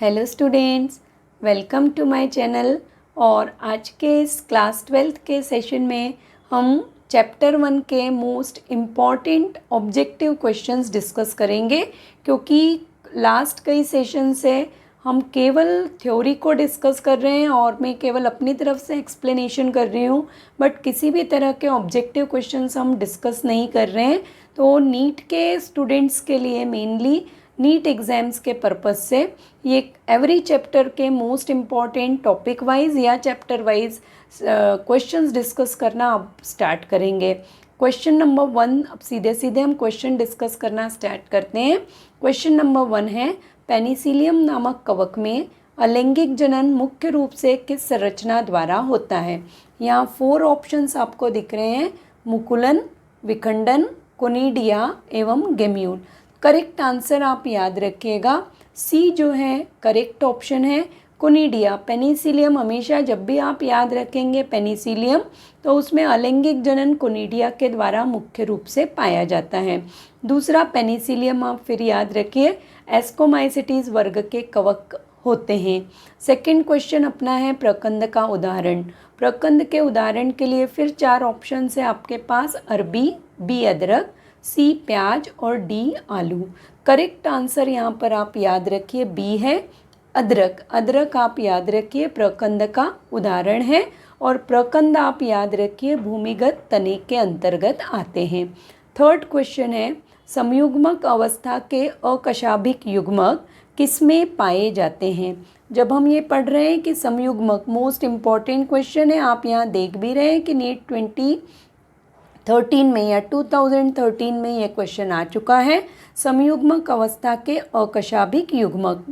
Hello students, welcome to my channel. और आज के इस क्लास 12th के सेशन में हम चैप्टर 1 के most important objective questions discuss करेंगे, क्योंकि लास्ट कई सेशन से हम केवल थ्योरी को डिस्कस कर रहे हैं और मैं केवल अपनी तरफ से एक्सप्लेनेशन कर रही हूँ, बट किसी भी तरह के ऑब्जेक्टिव क्वेश्चंस हम डिस्कस नहीं कर रहे हैं। तो नीट के स्टूडेंट्स के लिए मेनली नीट एग्ज़ाम्स के पर्पज़ से ये एवरी चैप्टर के मोस्ट इम्पॉर्टेंट टॉपिक वाइज या चैप्टर वाइज क्वेश्चंस डिस्कस करना अब स्टार्ट करेंगे। क्वेश्चन नंबर 1, अब सीधे सीधे हम क्वेश्चन डिस्कस करना स्टार्ट करते हैं। क्वेश्चन नंबर 1 है, पेनिसिलियम नामक कवक में अलैंगिक जनन मुख्य रूप से किस संरचना द्वारा होता है। यहाँ 4 ऑप्शंस आपको दिख रहे हैं, मुकुलन, विखंडन, कोनिडिया एवं गेम्यूल। करेक्ट आंसर आप याद रखिएगा, सी जो है करेक्ट ऑप्शन है, कोनिडिया। पेनिसिलियम हमेशा जब भी आप याद रखेंगे पेनिसिलियम, तो उसमें अलैंगिक जनन कोनिडिया के द्वारा मुख्य रूप से पाया जाता है। दूसरा पेनिसिलियम आप फिर याद रखिए, एस्कोमाइसिटीज वर्ग के कवक होते हैं। सेकंड क्वेश्चन अपना है प्रकंद का उदाहरण। प्रकंद के उदाहरण के लिए फिर 4 ऑप्शन है आपके पास, अरबी, बी अदरक, सी प्याज और डी आलू। करेक्ट आंसर यहाँ पर आप याद रखिए बी है, अदरक। अदरक आप याद रखिए प्रकंद का उदाहरण है, और प्रकंद आप याद रखिए भूमिगत तने के अंतर्गत आते हैं। थर्ड क्वेश्चन है, समयुग्मक अवस्था के अकशाभिक युग्मक किसमें पाए जाते हैं। जब हम ये पढ़ रहे हैं कि समयुग्मक मोस्ट इम्पॉर्टेंट क्वेश्चन है, आप यहाँ देख भी रहे हैं कि नीट 2013 में या 2013 में ये क्वेश्चन आ चुका है। समयुग्मक अवस्था के अकशाभिक युग्मक,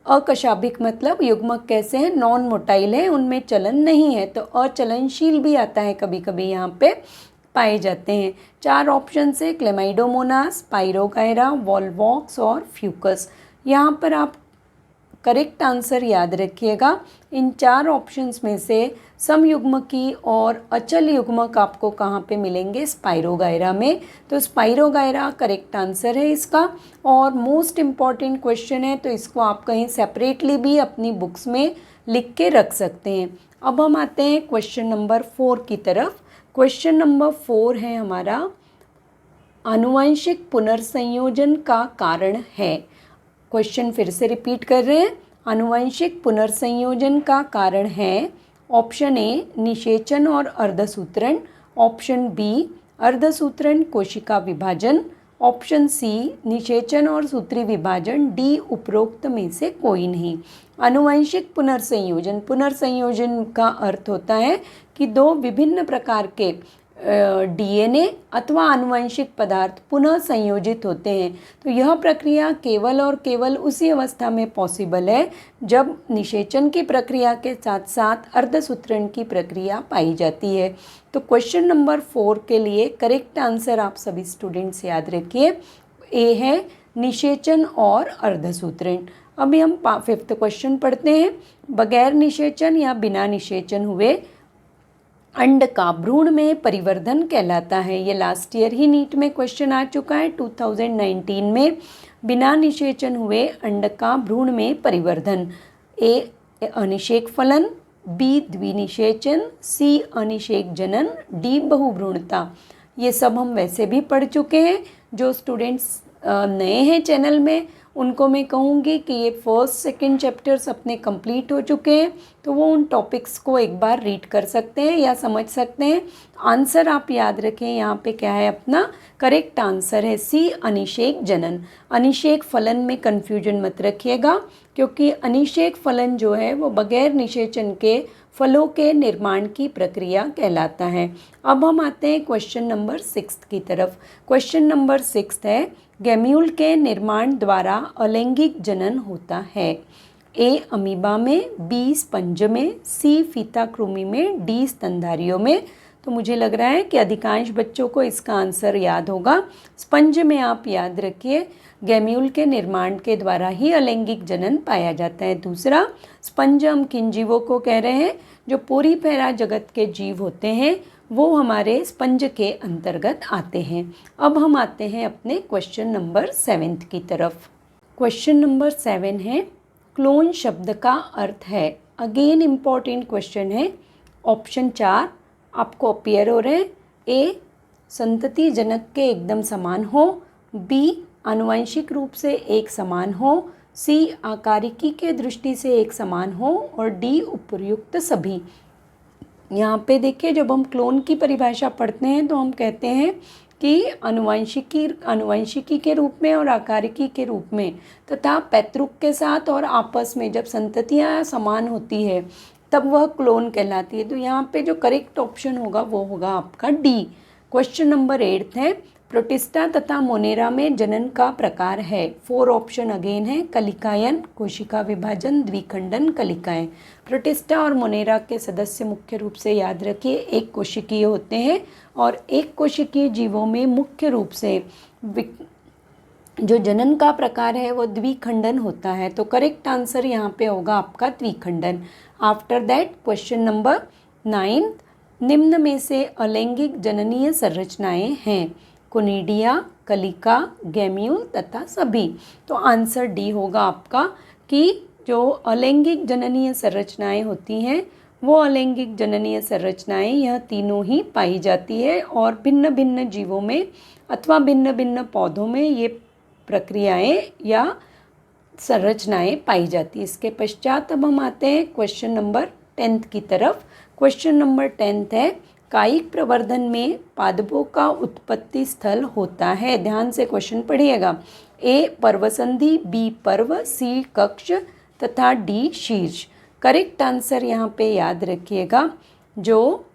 अकशाभिक मतलब युग्मक कैसे हैं, नॉन मोटाइल है, उनमें चलन नहीं है, तो अचलनशील भी आता है कभी कभी, यहाँ पे पाए जाते हैं। 4 ऑप्शन से क्लेमाइडोमोनास, पायरोगायरा, वॉल्वॉक्स और फ्यूकस। यहाँ पर आप करेक्ट आंसर याद रखिएगा, इन 4 ऑप्शंस में से समयुग्मकी और अचल युग्मक आपको कहाँ पे मिलेंगे, स्पाइरोगायरा में। तो स्पाइरोगायरा करेक्ट आंसर है इसका, और मोस्ट इम्पॉर्टेंट क्वेश्चन है, तो इसको आप कहीं सेपरेटली भी अपनी बुक्स में लिख के रख सकते हैं। अब हम आते हैं क्वेश्चन नंबर 4 की तरफ। क्वेश्चन नंबर 4 है हमारा, आनुवंशिक पुनर्संयोजन का कारण है। क्वेश्चन फिर से रिपीट कर रहे हैं, आनुवंशिक पुनर्संयोजन का कारण है। ऑप्शन ए निषेचन और अर्धसूत्रण, ऑप्शन बी अर्धसूत्रण कोशिका विभाजन, ऑप्शन सी निषेचन और सूत्री विभाजन, डी उपरोक्त में से कोई नहीं। आनुवंशिक पुनर्संयोजन, पुनर्संयोजन का अर्थ होता है कि 2 विभिन्न प्रकार के डीएनए अथवा आनुवंशिक पदार्थ पुनः संयोजित होते हैं। तो यह प्रक्रिया केवल और केवल उसी अवस्था में पॉसिबल है जब निषेचन की प्रक्रिया के साथ साथ अर्धसूत्रण की प्रक्रिया पाई जाती है। तो क्वेश्चन नंबर 4 के लिए करेक्ट आंसर आप सभी स्टूडेंट्स याद रखिए, ए है निषेचन और अर्धसूत्रण। अभी हम 5th क्वेश्चन पढ़ते हैं। बगैर निषेचन या बिना निषेचन हुए अंड का भ्रूण में परिवर्धन कहलाता है। ये लास्ट ईयर ही नीट में क्वेश्चन आ चुका है 2019 में। बिना निषेचन हुए अंड का भ्रूण में परिवर्धन, ए अनिषेक फलन, बी द्विनिषेचन, सी अनिषेक जनन, डी बहुभ्रूणता। ये सब हम वैसे भी पढ़ चुके हैं। जो स्टूडेंट्स नए हैं चैनल में, उनको मैं कहूँगी कि ये 1st 2nd चैप्टर्स अपने कंप्लीट हो चुके हैं, तो वो उन टॉपिक्स को एक बार रीड कर सकते हैं या समझ सकते हैं। आंसर आप याद रखें, यहाँ पे क्या है अपना करेक्ट आंसर है सी अनिषेक जनन। अनिषेक फलन में कन्फ्यूजन मत रखिएगा, क्योंकि अनिषेक फलन जो है वो बगैर निषेचन के फलों के निर्माण की प्रक्रिया कहलाता है। अब हम आते हैं क्वेश्चन नंबर 6 की तरफ। क्वेश्चन नंबर 6 है, गेम्यूल के निर्माण द्वारा अलैंगिक जनन होता है। ए अमीबा में, बी स्पंज में, सी फीताकृमि में, डी स्तनधारियों में। तो मुझे लग रहा है कि अधिकांश बच्चों को इसका आंसर याद होगा। स्पंज में आप याद रखिए, गेम्यूल के निर्माण के द्वारा ही अलैंगिक जनन पाया जाता है। दूसरा, स्पंज हम किन जीवों को कह रहे हैं, जो पोरीफेरा जगत के जीव होते हैं, वो हमारे स्पंज के अंतर्गत आते हैं। अब हम आते हैं अपने क्वेश्चन नंबर 7 की तरफ। क्वेश्चन नंबर 7 है, क्लोन शब्द का अर्थ है। अगेन इम्पॉर्टेंट क्वेश्चन है। ऑप्शन 4 आपको अपीयर हो रहे हैं। ए संतति जनक के एकदम समान हो, बी आनुवंशिक रूप से एक समान हो, सी आकारिकी के दृष्टि से एक समान हो और डी उपर्युक्त सभी। यहाँ पे देखिए, जब हम क्लोन की परिभाषा पढ़ते हैं तो हम कहते हैं कि आनुवंशिकी के रूप में और आकारिकी के रूप में तथा पैतृक के साथ और आपस में जब संततियाँ समान होती है तब वह क्लोन कहलाती है। तो यहाँ पे जो करेक्ट ऑप्शन होगा वो होगा आपका डी। क्वेश्चन नंबर 8 है, प्रोटिस्टा तथा मोनेरा में जनन का प्रकार है। 4 ऑप्शन अगेन है। कलिकायन, कोशिका विभाजन, द्विखंडन, कलिकाएं। प्रोटिस्टा और मोनेरा के सदस्य मुख्य रूप से याद रखिए एक कोशिकीय होते हैं और एक कोशिकीय जीवों में मुख्य रूप से जो जनन का प्रकार है वो द्विखंडन होता है। तो करेक्ट आंसर यहाँ पे होगा आपका द्विखंडन। आफ्टर दैट क्वेश्चन नंबर 9, निम्न में से अलैंगिक जननीय संरचनाएं हैं। कोनिडिया, कलिका, गैम्यूल तथा सभी। तो आंसर डी होगा आपका कि जो अलैंगिक जननीय संरचनाएं होती हैं वो अलैंगिक जननीय संरचनाएं यह तीनों ही पाई जाती है और भिन्न भिन्न जीवों में अथवा भिन्न भिन्न पौधों में ये प्रक्रियाएं या संरचनाएं पाई जाती है। इसके पश्चात अब हम आते हैं क्वेश्चन नंबर 10 की तरफ। क्वेश्चन नंबर 10 है, कायिक प्रवर्धन में पादपों का उत्पत्ति स्थल होता है। ध्यान से क्वेश्चन पढ़िएगा। ए पर्वसंधि, बी पर्व, सी कक्ष तथा डी शीर्ष। करेक्ट आंसर यहाँ पे याद रखिएगा। जो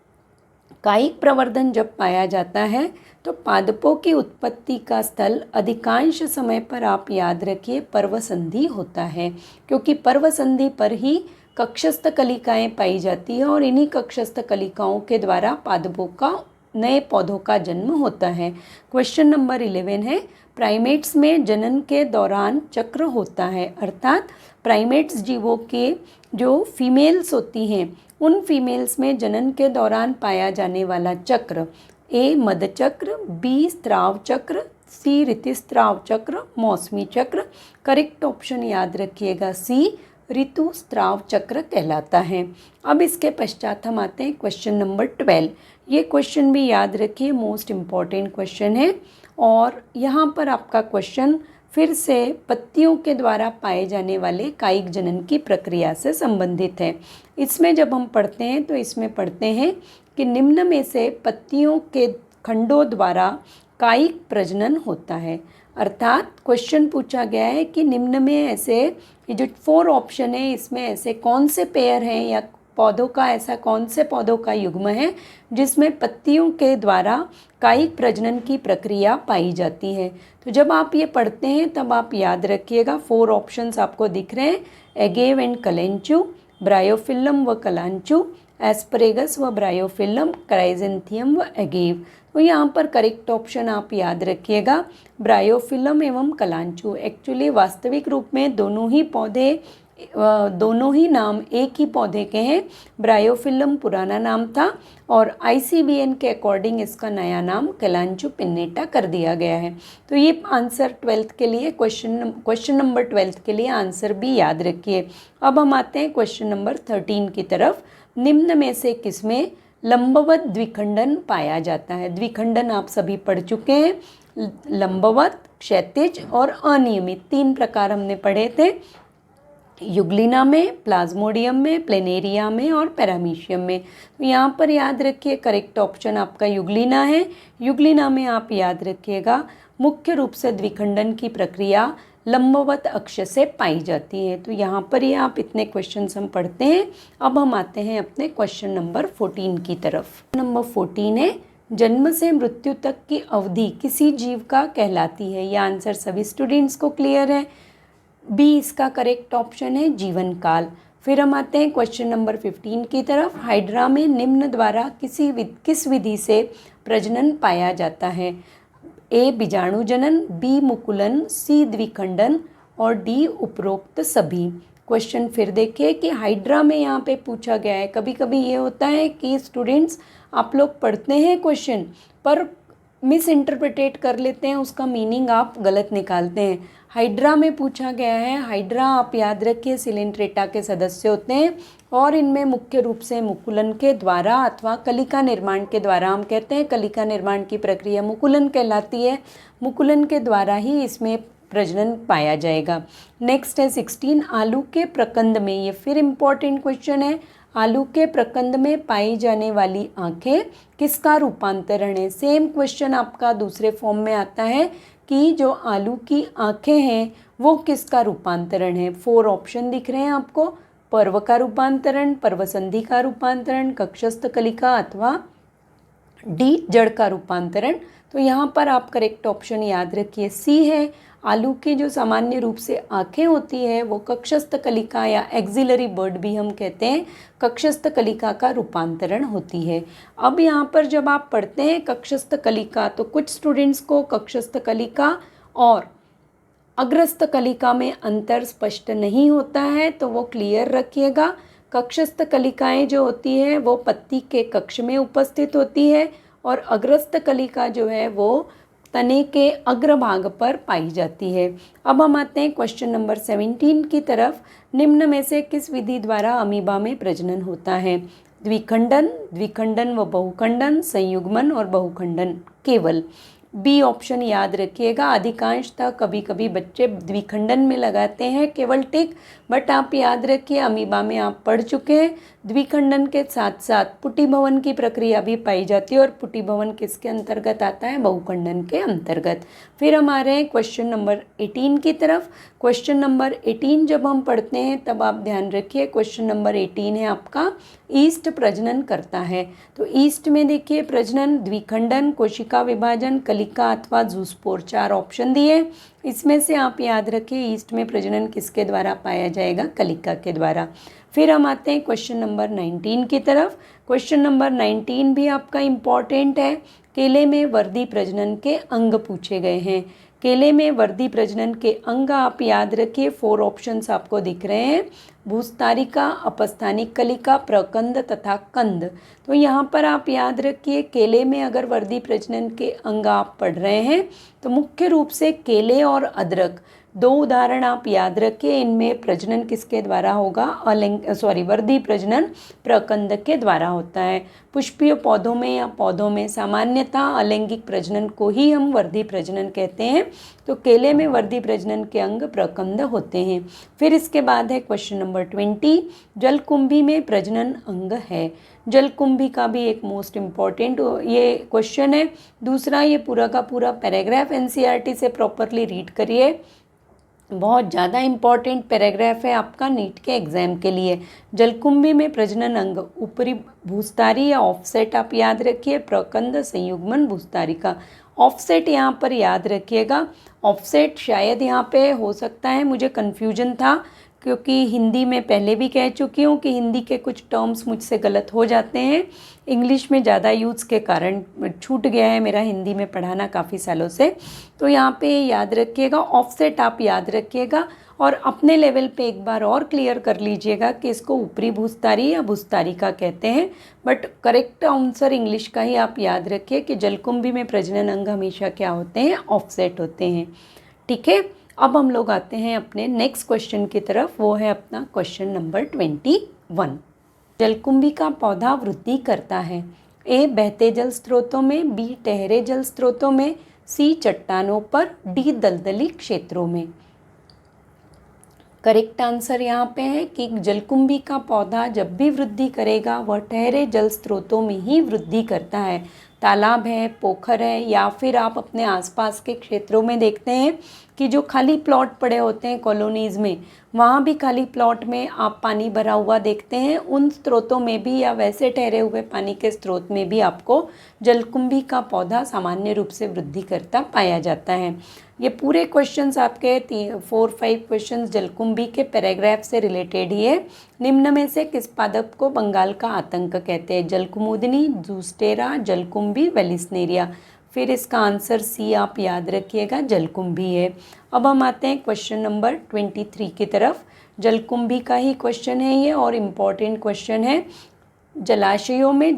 कायिक प्रवर्धन जब पाया जाता है तो पादपों की उत्पत्ति का स्थल अधिकांश समय पर आप याद रखिए पर्वसंधि होता है, क्योंकि पर्वसंधि पर ही कक्षस्थ कलिकाएं पाई जाती है और इन्हीं कक्षस्थ कलिकाओं के द्वारा पादपों का नए पौधों का जन्म होता है। क्वेश्चन नंबर 11 है, प्राइमेट्स में जनन के दौरान चक्र होता है, अर्थात प्राइमेट्स जीवों के जो फीमेल्स होती हैं उन फीमेल्स में जनन के दौरान पाया जाने वाला चक्र। ए मदचक्र, बी स्त्राव चक्र, सी ऋतुस्त्राव चक्र, मौसमी चक्र। करेक्ट ऑप्शन याद रखिएगा सी ऋतुस्त्राव चक्र कहलाता है। अब इसके पश्चात हम आते हैं क्वेश्चन नंबर 12। ये क्वेश्चन भी याद रखिए, मोस्ट इम्पॉर्टेंट क्वेश्चन है और यहाँ पर आपका क्वेश्चन फिर से पत्तियों के द्वारा पाए जाने वाले कायिक जनन की प्रक्रिया से संबंधित है। इसमें जब हम पढ़ते हैं तो इसमें पढ़ते हैं कि निम्न में से पत्तियों के खंडों द्वारा कायिक प्रजनन होता है। अर्थात क्वेश्चन पूछा गया है कि निम्न में ऐसे ये जो 4 ऑप्शन है इसमें ऐसे कौन से पेयर हैं या पौधों का ऐसा कौन से पौधों का युग्म है जिसमें पत्तियों के द्वारा कायिक प्रजनन की प्रक्रिया पाई जाती है। तो जब आप ये पढ़ते हैं तब आप याद रखिएगा 4 ऑप्शंस आपको दिख रहे हैं, एगेव एंड कलेंचू, ब्रायोफिल्लम व कलांचू, एस्परेगस व ब्रायोफिल्लम, क्राइजेंथियम व एगेव। तो यहाँ पर करेक्ट ऑप्शन आप याद रखिएगा ब्रायोफिल्लम एवं कलांचू। एक्चुअली वास्तविक रूप में दोनों ही नाम एक ही पौधे के हैं। ब्रायोफिल्लम पुराना नाम था और ICBN के अकॉर्डिंग इसका नया नाम कलांचू पिन्नेटा कर दिया गया है। तो ये आंसर 12th के लिए क्वेश्चन नंबर 12th के लिए आंसर भी याद रखिए। अब हम आते हैं क्वेश्चन नंबर 13 की तरफ। निम्न में से किसमें लंबवत द्विखंडन पाया जाता है? द्विखंडन आप सभी पढ़ चुके हैं। लंबवत, क्षैतिज और अनियमित 3 प्रकार हमने पढ़े थे। युग्लिना में, प्लाज्मोडियम में, प्लेनेरिया में और पैरामीशियम में। तो यहाँ पर याद रखिए करेक्ट ऑप्शन आपका युग्लिना है। युग्लिना में आप याद रखिएगा मुख्य रूप से द्विखंडन की प्रक्रिया लंबवत अक्ष से पाई जाती है। तो यहाँ पर ही आप इतने क्वेश्चंस हम पढ़ते हैं। अब हम आते हैं अपने क्वेश्चन नंबर 14 की तरफ। नंबर 14 है, जन्म से मृत्यु तक की अवधि किसी जीव का कहलाती है। यह आंसर सभी स्टूडेंट्स को क्लियर है। बी इसका करेक्ट ऑप्शन है जीवन काल। फिर हम आते हैं क्वेश्चन नंबर 15 की तरफ। हाइड्रा में निम्न द्वारा किस विधि से प्रजनन पाया जाता है? ए बीजाणु जनन, बी मुकुलन, सी द्विखंडन और डी उपरोक्त सभी। क्वेश्चन फिर देखिए कि हाइड्रा में यहाँ पे पूछा गया है। कभी कभी ये होता है कि स्टूडेंट्स आप लोग पढ़ते हैं क्वेश्चन पर मिस इंटरप्रिटेट कर लेते हैं, उसका मीनिंग आप गलत निकालते हैं। हाइड्रा में पूछा गया है, हाइड्रा आप याद रखिए सिलिंट्रेटा के सदस्य होते हैं और इनमें मुख्य रूप से मुकुलन के द्वारा अथवा कलिका निर्माण के द्वारा, हम कहते हैं कलिका निर्माण की प्रक्रिया मुकुलन कहलाती है, मुकुलन के द्वारा ही इसमें प्रजनन पाया जाएगा। नेक्स्ट है 16, आलू के प्रकंद में, ये फिर इम्पॉर्टेंट क्वेश्चन है, आलू के प्रकंद में पाई जाने वाली आँखें किसका रूपांतरण है। सेम क्वेश्चन आपका दूसरे फॉर्म में आता है कि जो आलू की आँखें हैं वो किसका रूपांतरण है। 4 ऑप्शन दिख रहे हैं आपको, पर्व का रूपांतरण, पर्वसंधि का रूपांतरण, कक्षस्थ कलिका अथवा डी जड़ का रूपांतरण। तो यहाँ पर आप करेक्ट ऑप्शन याद रखिए सी है। आलू की जो सामान्य रूप से आँखें होती है वो कक्षस्थ कलिका या एक्सिलरी बर्ड भी हम कहते हैं, कक्षस्थ कलिका का रूपांतरण होती है। अब यहाँ पर जब आप पढ़ते हैं कक्षस्थ कलिका तो कुछ स्टूडेंट्स को कक्षस्थ कलिका और अग्रस्थ कलिका में अंतर स्पष्ट नहीं होता है, तो वो क्लियर रखिएगा। कक्षस्थ कलिकाएं जो होती है वो पत्ती के कक्ष में उपस्थित होती है और अग्रस्थ कलिका जो है वो तने के अग्रभाग पर पाई जाती है। अब हम आते हैं क्वेश्चन नंबर 17 की तरफ। निम्न में से किस विधि द्वारा अमीबा में प्रजनन होता है। द्विखंडन, द्विखंडन व बहुखंडन, संयुग्मन और बहुखंडन केवल। बी ऑप्शन याद रखिएगा। अधिकांशतः कभी कभी बच्चे द्विखंडन में लगाते हैं केवल टिक, बट आप याद रखिए अमीबा में आप पढ़ चुके हैं द्विखंडन के साथ साथ पुटिभवन की प्रक्रिया भी पाई जाती है और पुटिभवन किसके अंतर्गत आता है, बहुखंडन के अंतर्गत। फिर हम आ रहे हैं क्वेश्चन नंबर 18 की तरफ। क्वेश्चन नंबर 18 जब हम पढ़ते हैं तब आप ध्यान रखिए क्वेश्चन नंबर 18 है आपका ईस्ट प्रजनन करता है। तो ईस्ट में देखिए प्रजनन, द्विखंडन, कोशिका विभाजन, कलिका अथवा जूस्पोर, 4 ऑप्शन दिए। इसमें से आप याद रखिए ईस्ट में प्रजनन किसके द्वारा पाया जाएगा, कलिका के द्वारा। फिर हम आते हैं क्वेश्चन नंबर 19 की तरफ। क्वेश्चन नंबर 19 भी आपका इम्पॉर्टेंट है। केले में वर्दी प्रजनन के अंग पूछे गए हैं। केले में वर्दी प्रजनन के अंग आप याद रखिए 4 ऑप्शंस आपको दिख रहे हैं, भूस्तारिका, अपस्थानिक कलिका, प्रकंद तथा कंद। तो यहाँ पर आप याद रखिए केले में अगर वर्दी प्रजनन के अंग आप पढ़ रहे हैं तो मुख्य रूप से केले और अदरक, 2 उदाहरण आप याद रखिए। इनमें प्रजनन किसके द्वारा होगा, वर्दी प्रजनन प्रकंद के द्वारा होता है। पुष्पीय पौधों में या पौधों में सामान्यतः अलैंगिक प्रजनन को ही हम वर्दी प्रजनन कहते हैं। तो केले में वर्दी प्रजनन के अंग प्रकंद होते हैं। फिर इसके बाद है क्वेश्चन नंबर 20, जलकुंभी में प्रजनन अंग है। जलकुंभी का भी एक मोस्ट इम्पॉर्टेंट ये क्वेश्चन है। दूसरा, ये पूरा का पूरा पैराग्राफ एनसीईआरटी से प्रॉपरली रीड करिए, बहुत ज़्यादा इम्पॉर्टेंट पैराग्राफ है आपका नीट के एग्जाम के लिए। जलकुंभी में प्रजनन अंग ऊपरी भूस्तारी या ऑफसेट आप याद रखिए, प्रकंद, संयुग्मन, भूस्तारिका। ऑफसेट यहाँ पर याद रखिएगा, ऑफसेट शायद यहाँ पे हो सकता है, मुझे कन्फ्यूजन था क्योंकि हिंदी में पहले भी कह चुकी हूँ कि हिंदी के कुछ टर्म्स मुझसे गलत हो जाते हैं, इंग्लिश में ज़्यादा यूज़ के कारण छूट गया है मेरा हिंदी में पढ़ाना काफ़ी सालों से। तो यहाँ पे याद रखिएगा, ऑफसेट आप याद रखिएगा और अपने लेवल पे एक बार और क्लियर कर लीजिएगा कि इसको ऊपरी भूस्तारी या भूस्तारिका कहते हैं, बट करेक्ट आंसर इंग्लिश का ही आप याद रखिए कि जलकुंभी में प्रजनन अंग हमेशा क्या होते हैं, ऑफसेट होते हैं। ठीक है, अब हम लोग आते हैं अपने नेक्स्ट क्वेश्चन की तरफ, वो है अपना क्वेश्चन नंबर 21। जलकुंभी का पौधा वृद्धि करता है। ए बहते जल स्रोतों में, बी ठहरे जल स्रोतों में, सी चट्टानों पर, डी दलदली क्षेत्रों में। करेक्ट आंसर यहाँ पे है कि जलकुंभी का पौधा जब भी वृद्धि करेगा वह ठहरे जल स्रोतों में ही वृद्धि करता है। तालाब है, पोखर है, या फिर आप अपने आसपास के क्षेत्रों में देखते हैं कि जो खाली प्लॉट पड़े होते हैं कॉलोनीज़ में, वहाँ भी खाली प्लॉट में आप पानी भरा हुआ देखते हैं। उन स्रोतों में भी या वैसे ठहरे हुए पानी के स्रोत में भी आपको जलकुंभी का पौधा सामान्य रूप से वृद्धि करता पाया जाता है। ये पूरे क्वेश्चंस आपके 4-5 क्वेश्चंस जलकुंभी के पैराग्राफ से रिलेटेड ही है। निम्न में से किस पादप को बंगाल का आतंक कहते हैं। जलकुमुदिनी, जूस्टेरा, जलकुंभी, वेलिस्नेरिया। फिर इसका आंसर सी आप याद रखिएगा, जलकुंभी है। अब हम आते हैं क्वेश्चन नंबर 23 की तरफ। जलकुंभी का ही क्वेश्चन है ये और इम्पॉर्टेंट क्वेश्चन है। जलाशयों में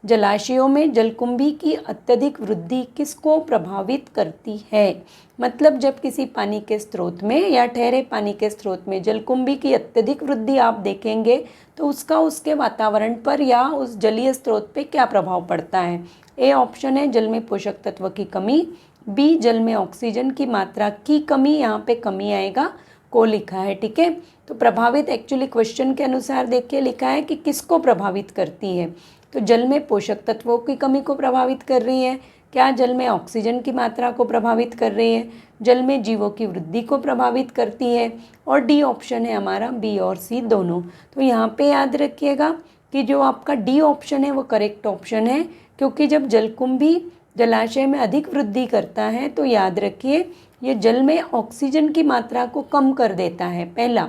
जलाशयों में जलकुंभी की अत्यधिक वृद्धि किसको प्रभावित करती है? मतलब जब किसी पानी के स्रोत में या ठहरे पानी के स्रोत में जलकुंभी की अत्यधिक वृद्धि आप देखेंगे तो उसका उसके वातावरण पर या उस जलीय स्रोत पे क्या प्रभाव पड़ता है? ए ऑप्शन है जल में पोषक तत्व की कमी, बी जल में ऑक्सीजन की मात्रा की कमी, यहाँ पे कमी आएगा को लिखा है, ठीक है। तो प्रभावित एक्चुअली क्वेश्चन के अनुसार देखिए लिखा है कि किसको प्रभावित करती है, तो जल में पोषक तत्वों की कमी को प्रभावित कर रही है, क्या जल में ऑक्सीजन की मात्रा को प्रभावित कर रही है, जल में जीवों की वृद्धि को प्रभावित करती है, और डी ऑप्शन है हमारा बी और सी दोनों। तो यहाँ पे याद रखिएगा कि जो आपका डी ऑप्शन है वो करेक्ट ऑप्शन है, क्योंकि जब जलकुंभी जलाशय में अधिक वृद्धि करता है तो याद रखिए ये जल में ऑक्सीजन की मात्रा को कम कर देता है पहला,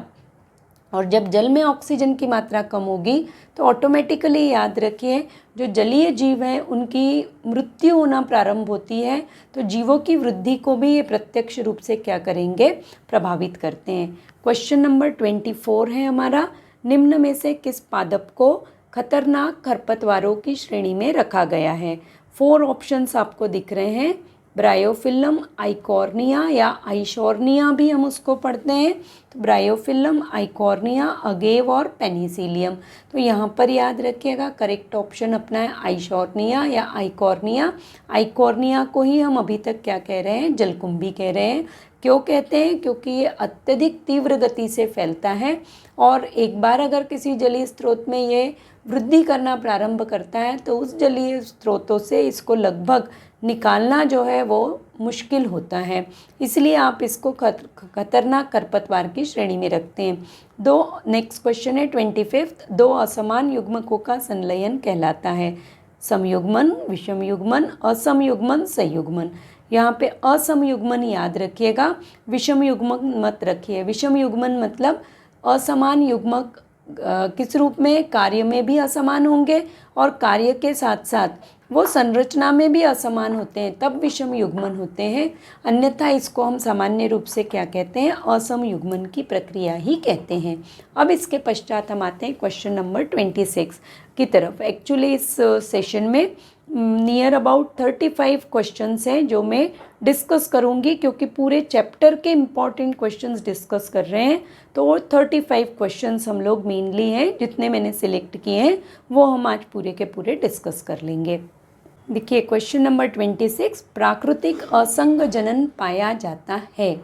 और जब जल में ऑक्सीजन की मात्रा कम होगी तो ऑटोमेटिकली याद रखिए जो जलीय जीव हैं उनकी मृत्यु होना प्रारंभ होती है, तो जीवों की वृद्धि को भी ये प्रत्यक्ष रूप से क्या करेंगे, प्रभावित करते हैं। क्वेश्चन नंबर 24 है हमारा, निम्न में से किस पादप को खतरनाक खरपतवारों की श्रेणी में रखा गया है? 4 ऑप्शंस आपको दिख रहे हैं, ब्रायोफिल्लम, आइकॉर्निया या आइशोर्निया भी हम उसको पढ़ते हैं, तो ब्रायोफिल्लम, आइकॉर्निया, अगेव और पेनिसिलियम। तो यहाँ पर याद रखिएगा करेक्ट ऑप्शन अपना है आइशोर्निया या आइकॉर्निया। आइकॉर्निया को ही हम अभी तक क्या कह रहे हैं, जलकुंभी कह रहे हैं। क्यों कहते हैं? क्योंकि ये अत्यधिक तीव्र गति से फैलता है और एक बार अगर किसी जलीय स्रोत में ये वृद्धि करना प्रारंभ करता है तो उस जलीय स्रोतों से इसको लगभग निकालना जो है वो मुश्किल होता है, इसलिए आप इसको खतरनाक खरपतवार की श्रेणी में रखते हैं। नेक्स्ट क्वेश्चन है 25, 2 असमान युग्मकों का संलयन कहलाता है? समयुग्मन, विषम युग्मन, असमयुग्मन, संयुग्मन। यहाँ पे असमयुग्मन याद रखिएगा, विषम युग्मन मत रखिए। विषम युग्मन मतलब असमान युग्मक किस रूप में, कार्य में भी असमान होंगे और कार्य के साथ साथ वो संरचना में भी असमान होते हैं, तब विषम युग्मन होते हैं। अन्यथा इसको हम सामान्य रूप से क्या कहते हैं, असम युग्मन की प्रक्रिया ही कहते हैं। अब इसके पश्चात हम आते हैं क्वेश्चन नंबर 26 की तरफ। एक्चुअली इस सेशन में नियर अबाउट 35 क्वेश्चंस हैं जो मैं डिस्कस करूंगी, क्योंकि पूरे चैप्टर के इम्पॉर्टेंट क्वेश्चंस डिस्कस कर रहे हैं, तो 35 क्वेश्चंस हम लोग मेनली हैं जितने मैंने सिलेक्ट किए हैं वो हम आज पूरे के पूरे डिस्कस कर लेंगे। देखिए क्वेश्चन नंबर 26, प्राकृतिक असंग जनन पाया जाता है?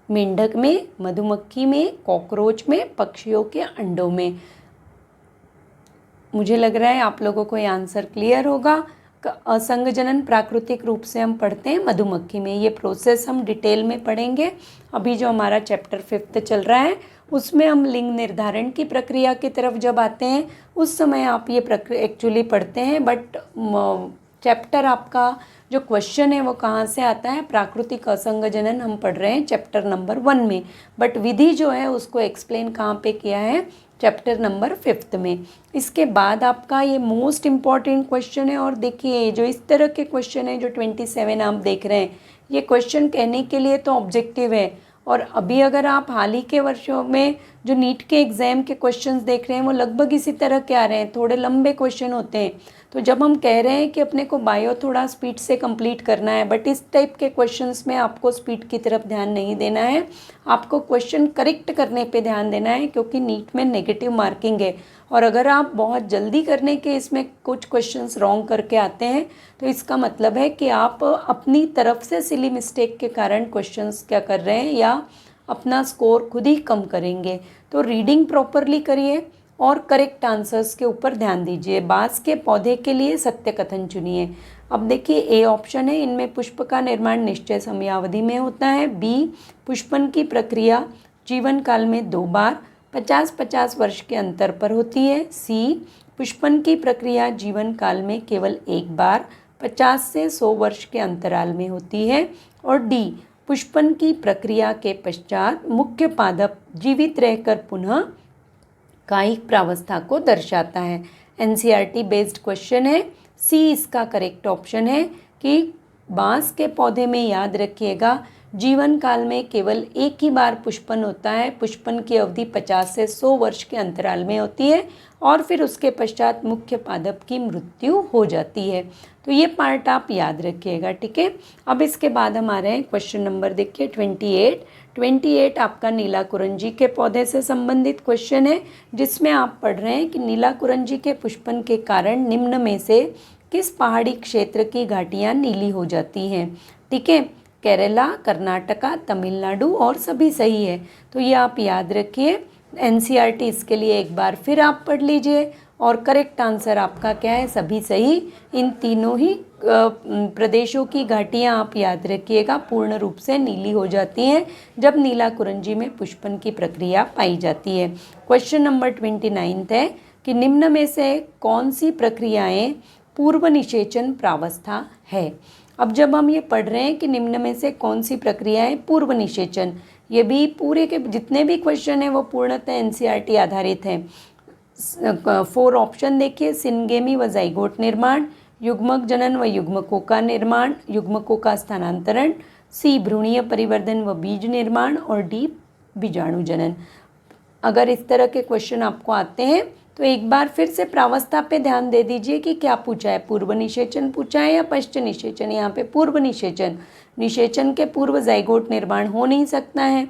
मेंढक में, मधुमक्खी में, कॉकरोच में, पक्षियों के अंडों में। मुझे लग रहा है आप लोगों को ये आंसर क्लियर होगा। असंग जनन प्राकृतिक रूप से हम पढ़ते हैं मधुमक्खी में, ये प्रोसेस हम डिटेल में पढ़ेंगे। अभी जो हमारा चैप्टर 5 चल रहा है उसमें हम लिंग निर्धारण की प्रक्रिया की तरफ जब आते हैं उस समय आप ये एक्चुअली पढ़ते हैं, बट चैप्टर आपका जो क्वेश्चन है वो कहाँ से आता है, प्राकृतिक असंग जनन हम पढ़ रहे हैं चैप्टर नंबर 1 में, बट विधि जो है उसको एक्सप्लेन कहाँ पे किया है, चैप्टर नंबर 5 में। इसके बाद आपका ये मोस्ट इम्पॉर्टेंट क्वेश्चन है, और देखिए जो इस तरह के क्वेश्चन है जो 27 आप देख रहे हैं, ये क्वेश्चन कहने के लिए तो ऑब्जेक्टिव है, और अभी अगर आप हाल ही के वर्षों में जो नीट के एग्ज़ाम के क्वेश्चंस देख रहे हैं वो लगभग इसी तरह के आ रहे हैं, थोड़े लंबे क्वेश्चन होते हैं। तो जब हम कह रहे हैं कि अपने को बायो थोड़ा स्पीड से कंप्लीट करना है, बट इस टाइप के क्वेश्चंस में आपको स्पीड की तरफ ध्यान नहीं देना है, आपको क्वेश्चन करेक्ट करने पे ध्यान देना है, क्योंकि नीट में नेगेटिव मार्किंग है, और अगर आप बहुत जल्दी करने के इसमें कुछ क्वेश्चंस रॉन्ग करके आते हैं तो इसका मतलब है कि आप अपनी तरफ से सिली मिस्टेक के कारण क्वेश्चंस क्या कर रहे हैं या अपना स्कोर खुद ही कम करेंगे। तो रीडिंग प्रॉपरली करिए और करेक्ट आंसर्स के ऊपर ध्यान दीजिए। बांस के पौधे के लिए सत्य कथन चुनिए। अब देखिए ए ऑप्शन है, इनमें पुष्प का निर्माण निश्चय समयावधि में होता है। बी, पुष्पन की प्रक्रिया जीवन काल में 2 बार 50-50 वर्ष के अंतर पर होती है। सी, पुष्पन की प्रक्रिया जीवन काल में केवल 1 बार 50 से 100 वर्ष के अंतराल में होती है। और डी, पुष्पन की प्रक्रिया के पश्चात मुख्य पादप जीवित रहकर पुनः कायिक प्रावस्था को दर्शाता है। एनसीईआरटी बेस्ड क्वेश्चन है, सी इसका करेक्ट ऑप्शन है कि बांस के पौधे में याद रखिएगा जीवन काल में केवल एक ही बार पुष्पन होता है। पुष्पन की अवधि 50 से 100 वर्ष के अंतराल में होती है और फिर उसके पश्चात मुख्य पादप की मृत्यु हो जाती है। तो ये पार्ट आप याद रखिएगा, ठीक है। अब इसके बाद हमारे हैं क्वेश्चन नंबर देखिए 28 आपका नीला कुरंजी के पौधे से संबंधित क्वेश्चन है, जिसमें आप पढ़ रहे हैं कि नीला कुरंजी के पुष्पन के कारण निम्न में से किस पहाड़ी क्षेत्र की घाटियाँ नीली हो जाती हैं, ठीक है। केरला, कर्नाटका, तमिलनाडु और सभी सही है। तो ये आप याद रखिए। एनसीईआरटी इसके लिए एक बार फिर आप पढ़ लीजिए और करेक्ट आंसर आपका क्या है, सभी सही। इन तीनों ही प्रदेशों की घाटियाँ आप याद रखिएगा पूर्ण रूप से नीली हो जाती हैं जब नीला कुरंजी में पुष्पन की प्रक्रिया पाई जाती है। क्वेश्चन नंबर 29 है कि निम्न में से कौन सी प्रक्रियाएं पूर्व निषेचन प्रावस्था है। अब जब हम ये पढ़ रहे हैं कि निम्न में से कौन सी प्रक्रियाएं पूर्व निषेचन, ये भी पूरे के जितने भी क्वेश्चन हैं वो पूर्णतः एनसीईआरटी आधारित हैं। 4 ऑप्शन देखिए, सिनगेमी व जाइगोट निर्माण, युग्मक जनन व युग्मकों का निर्माण, युग्मकों का स्थानांतरण, सी भ्रूणीय परिवर्धन व बीज निर्माण और डी बीजाणु जनन। अगर इस तरह के क्वेश्चन आपको आते हैं तो एक बार फिर से प्रावस्था पे ध्यान दे दीजिए कि क्या पूछा है, पूर्व निषेचन पूछा है या पश्च निषेचन। यहाँ पे पूर्व निषेचन, निषेचन के पूर्व जाइगोट निर्माण हो नहीं सकता है,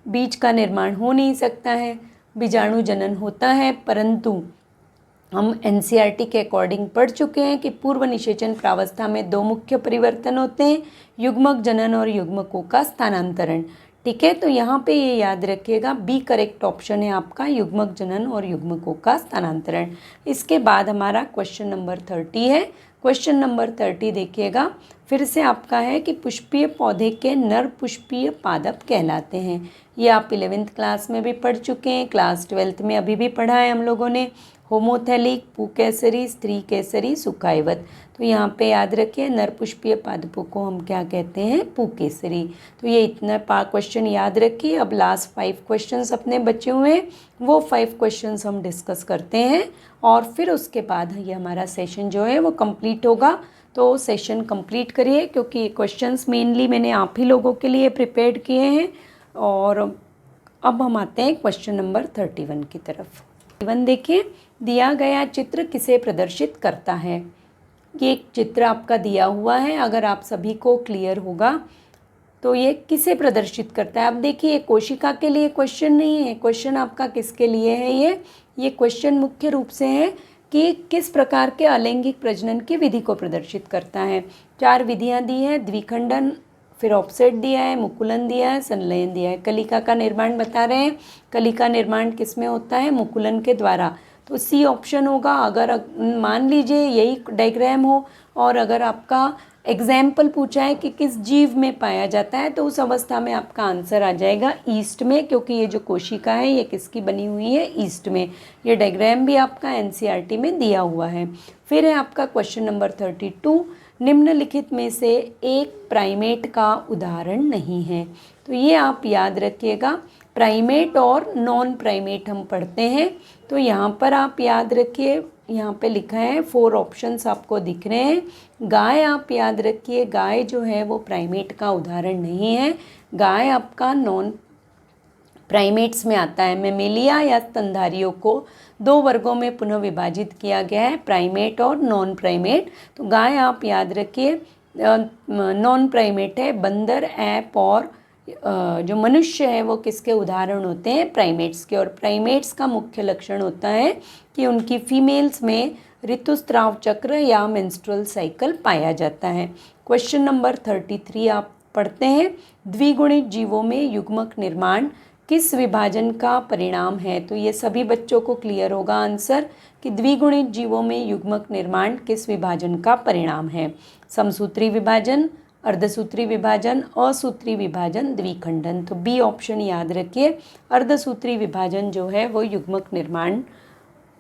बीज का निर्माण हो नहीं सकता है, बीजाणु जनन होता है, परंतु हम एनसीईआरटी के अकॉर्डिंग पढ़ चुके हैं कि पूर्व निषेचन प्रावस्था में 2 मुख्य परिवर्तन होते हैं, युग्मक जनन और युग्मकों का स्थानांतरण, ठीक है। तो यहाँ पे ये याद रखिएगा, बी करेक्ट ऑप्शन है आपका, युग्मक जनन और युग्मकों का स्थानांतरण। इसके बाद हमारा क्वेश्चन नंबर 30 है। क्वेश्चन नंबर 30 देखिएगा, फिर से आपका है कि पुष्पीय पौधे के नर पुष्पीय पादप कहलाते हैं। ये आप 11वीं क्लास में भी पढ़ चुके हैं, क्लास 12th में अभी भी पढ़ा है हम लोगों ने। होमोथैलिक, पुकेसरी, स्त्री केसरी, सुखाइवत। तो यहाँ पे याद रखिए नर पुष्पीय पादपों को हम क्या कहते हैं, पुकेसरी। तो ये इतना क्वेश्चन याद रखिए। अब लास्ट 5 क्वेश्चंस अपने बचे हुए हैं, वो 5 क्वेश्चंस हम डिस्कस करते हैं और फिर उसके बाद ये हमारा सेशन जो है वो कंप्लीट होगा। तो सेशन कंप्लीट करिए क्योंकि क्वेश्चंस मेनली मैंने आप ही लोगों के लिए प्रिपेयर किए हैं। और अब हम आते हैं क्वेश्चन नंबर 31 की तरफ। 31 देखिए, दिया गया चित्र किसे प्रदर्शित करता है। ये एक चित्र आपका दिया हुआ है, अगर आप सभी को क्लियर होगा तो ये किसे प्रदर्शित करता है। अब देखिए कोशिका के लिए क्वेश्चन नहीं है, क्वेश्चन आपका किसके लिए है, ये क्वेश्चन मुख्य रूप से है कि किस प्रकार के अलैंगिक प्रजनन की विधि को प्रदर्शित करता है। 4 विधियां दी हैं, द्विखंडन, फिर ऑफसेट दिया है, मुकुलन दिया है, संलयन दिया है। कलिका का निर्माण बता रहे हैं, कलिका निर्माण किस में होता है, मुकुलन के द्वारा। तो सी ऑप्शन होगा। अगर मान लीजिए यही डायग्राम हो और अगर आपका एग्जाम्पल पूछा है कि किस जीव में पाया जाता है तो उस अवस्था में आपका आंसर आ जाएगा ईस्ट में, क्योंकि ये जो कोशिका है ये किसकी बनी हुई है, ईस्ट में। ये डायग्राम भी आपका एनसीईआरटी में दिया हुआ है। फिर है आपका क्वेश्चन नंबर 32, निम्नलिखित में से एक प्राइमेट का उदाहरण नहीं है। तो ये आप याद रखिएगा, प्राइमेट और नॉन प्राइमेट हम पढ़ते हैं। तो यहाँ पर आप याद रखिए, यहाँ पे लिखा है 4 ऑप्शंस आपको दिख रहे हैं। गाय आप याद रखिए, गाय जो है वो प्राइमेट का उदाहरण नहीं है, गाय आपका नॉन प्राइमेट्स में आता है। मेमेलिया या स्तनधारियों को 2 वर्गों में पुनः विभाजित किया गया है, प्राइमेट और नॉन प्राइमेट। तो गाय आप याद रखिए नॉन प्राइमेट है, बंदर, ऐप और जो मनुष्य है वो किसके उदाहरण होते हैं, प्राइमेट्स के। और प्राइमेट्स का मुख्य लक्षण होता है कि उनकी फीमेल्स में ऋतुस्राव चक्र या मेंस्ट्रुअल साइकिल पाया जाता है। क्वेश्चन नंबर 33 आप पढ़ते हैं, द्विगुणित जीवों में युग्मक निर्माण किस विभाजन का परिणाम है। तो ये सभी बच्चों को क्लियर होगा आंसर कि द्विगुणित जीवों में युग्मक निर्माण किस विभाजन का परिणाम है। समसूत्री विभाजन, अर्धसूत्री विभाजन, असूत्री विभाजन, द्विखंडन। तो बी ऑप्शन याद रखिए, अर्धसूत्री विभाजन जो है वो युग्मक निर्माण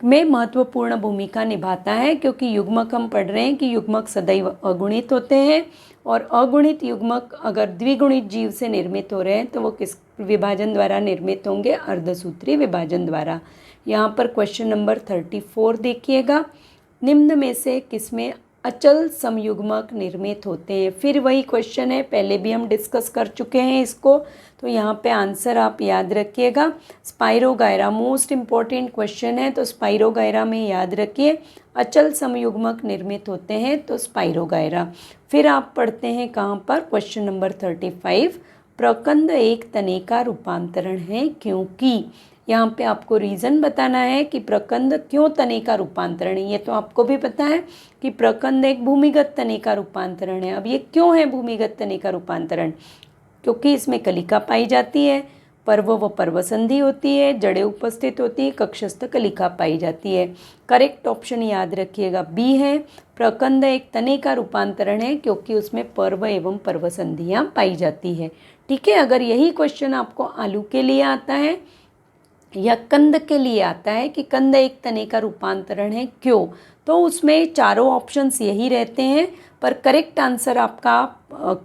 में महत्वपूर्ण भूमिका निभाता है, क्योंकि युग्मक हम पढ़ रहे हैं कि युग्मक सदैव अगुणित होते हैं और अगुणित युग्मक अगर द्विगुणित जीव से निर्मित हो रहे हैं तो वो किस विभाजन द्वारा निर्मित होंगे, अर्धसूत्री विभाजन द्वारा। यहाँ पर क्वेश्चन नंबर 34 देखिएगा, निम्न में से किसमें अचल समयुग्मक निर्मित होते हैं। फिर वही क्वेश्चन है, पहले भी हम डिस्कस कर चुके हैं इसको, तो यहाँ पे आंसर आप याद रखिएगा। स्पाइरोगायरा मोस्ट इम्पॉर्टेंट क्वेश्चन है, तो स्पाइरोगायरा में याद रखिए अचल समयुग्मक निर्मित होते हैं, तो स्पाइरोगायरा। फिर आप पढ़ते हैं कहाँ पर, क्वेश्चन नंबर 35, प्रकंद एक तने का रूपांतरण है क्योंकि। यहाँ पे आपको रीज़न बताना है कि प्रकंद क्यों तने का रूपांतरण है। ये तो आपको भी पता है कि प्रकंद एक भूमिगत तने का रूपांतरण है। अब ये क्यों है भूमिगत तने का रूपांतरण, क्योंकि इसमें कलिका पाई जाती है, पर्व व पर्वसंधि होती है, जड़ें उपस्थित होती है, कक्षस्थ कलिका पाई जाती है। करेक्ट ऑप्शन याद रखिएगा बी है, प्रकंद एक तने का रूपांतरण है क्योंकि उसमें पर्व एवं पर्वसंधियाँ पाई जाती है। ठीक है, अगर यही क्वेश्चन आपको आलू के लिए आता है या कंद के लिए आता है कि कंद एक तने का रूपांतरण है क्यों, तो उसमें चारों ऑप्शंस यही रहते हैं, पर करेक्ट आंसर आपका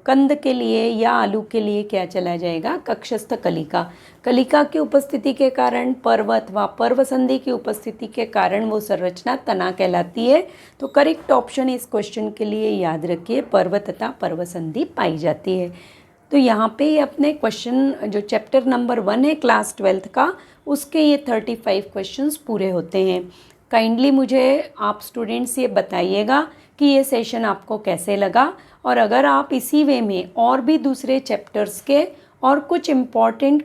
कंद के लिए या आलू के लिए क्या चला जाएगा, कक्षस्थ कलिका। कलिका की उपस्थिति के कारण पर्व अथवा पर्व संधि की उपस्थिति के कारण वो संरचना तना कहलाती है। तो करेक्ट ऑप्शन इस क्वेश्चन के लिए याद रखिए, पर्व तथा पर्व संधि पाई जाती है। तो यहाँ पे अपने क्वेश्चन जो चैप्टर नंबर 1 है क्लास 12th का, उसके ये 35 क्वेश्चंस पूरे होते हैं। काइंडली मुझे आप स्टूडेंट्स ये बताइएगा कि ये सेशन आपको कैसे लगा, और अगर आप इसी वे में और भी दूसरे चैप्टर्स के और कुछ इम्पॉर्टेंट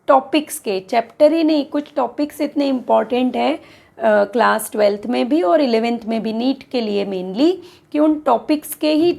टॉपिक्स के, चैप्टर ही नहीं कुछ टॉपिक्स इतने इम्पॉर्टेंट है क्लास 12th में भी और 11th में भी, नीट के लिए मेनली, कि उन टॉपिक्स के ही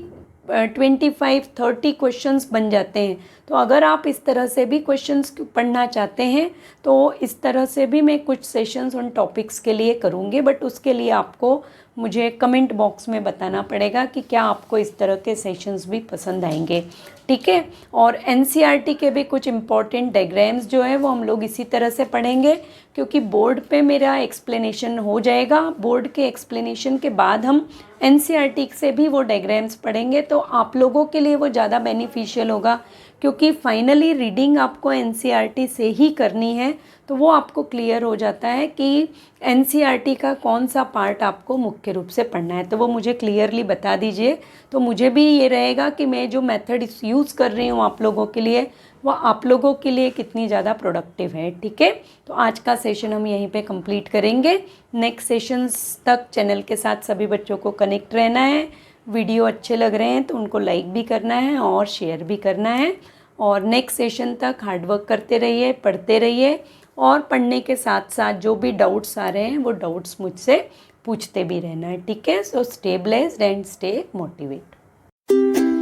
25-30 क्वेश्चंस बन जाते हैं। तो अगर आप इस तरह से भी क्वेश्चंस पढ़ना चाहते हैं तो इस तरह से भी मैं कुछ सेशंस उन टॉपिक्स के लिए करूँगी, बट उसके लिए आपको मुझे कमेंट बॉक्स में बताना पड़ेगा कि क्या आपको इस तरह के सेशंस भी पसंद आएंगे। ठीक है, और एनसीईआरटी के भी कुछ इम्पॉर्टेंट डायग्राम्स जो है वो हम लोग इसी तरह से पढ़ेंगे, क्योंकि बोर्ड पे मेरा एक्सप्लेनेशन हो जाएगा। बोर्ड के एक्सप्लेनेशन के बाद हम एनसीईआरटी से भी वो डायग्राम्स पढ़ेंगे, तो आप लोगों के लिए वो ज़्यादा बेनिफिशियल होगा, क्योंकि फाइनली रीडिंग आपको एनसीईआरटी से ही करनी है। तो वो आपको क्लियर हो जाता है कि एनसीईआरटी का कौन सा पार्ट आपको मुख्य रूप से पढ़ना है, तो वो मुझे क्लियरली बता दीजिए। तो मुझे भी ये रहेगा कि मैं जो मेथड यूज़ कर रही हूँ आप लोगों के लिए, वो आप लोगों के लिए कितनी ज़्यादा प्रोडक्टिव है। ठीक है, तो आज का सेशन हम यहीं पे कंप्लीट करेंगे। नेक्स्ट सेशंस तक चैनल के साथ सभी बच्चों को कनेक्ट रहना है। वीडियो अच्छे लग रहे हैं तो उनको लाइक भी करना है और शेयर भी करना है, और नेक्स्ट सेशन तक हार्डवर्क करते रहिए, पढ़ते रहिए, और पढ़ने के साथ साथ जो भी डाउट्स आ रहे हैं वो डाउट्स मुझसे पूछते भी रहना है। ठीक है, so stay blessed and stay motivate.